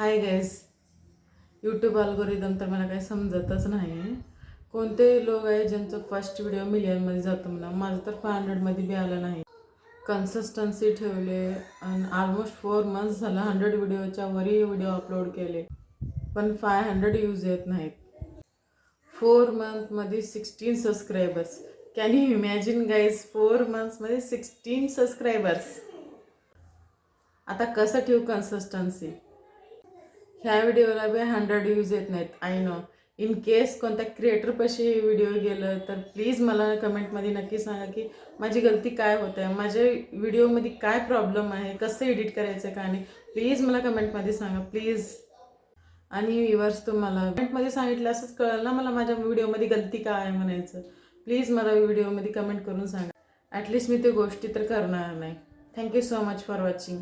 Hi guys. YouTube algorithm तर मला काही समजतच नाही. कोणते लोक आहे ज्यांचं फर्स्ट व्हिडिओ मिलियनमध्ये जातो म्हणा. माझं तर 500मध्ये बी आलं नाही. कन्सिस्टन्सी ठेवले आणि ऑलमोस्ट 4 मंथ्स झालं 100 व्हिडिओच्या वरही व्हिडिओ अपलोड केले, पण 500 व्ह्यूज येत नाहीत. 4 मंथमध्ये 16 subscribers. Can you imagine guys? 4 मंथ्समध्ये 16 subscribers. आता कसं ठेवू कन्सिस्टन्सी? ह्या व्हिडिओला बी 100 व्ह्यूज येत नाहीत. I know. इन केस कोणत्या क्रिएटरपाशी हे व्हिडिओ गेलं तर प्लीज मला कमेंटमध्ये नक्की सांगा की माझी गलती काय होत आहे, माझ्या व्हिडिओमध्ये काय प्रॉब्लेम आहे, कसं एडिट करायचं आहे का नाही. प्लीज मला कमेंटमध्ये सांगा प्लीज. आणि व्ह्यूअर्स, तुम्हाला कमेंटमध्ये सांगितलं असंच कळलं ना मला माझ्या व्हिडिओमध्ये गलती काय आहे म्हणायचं. प्लीज मला व्हिडिओमध्ये कमेंट करून सांगा. ॲटलिस्ट मी ते गोष्टी तर करणार नाही. Thank you so much for watching.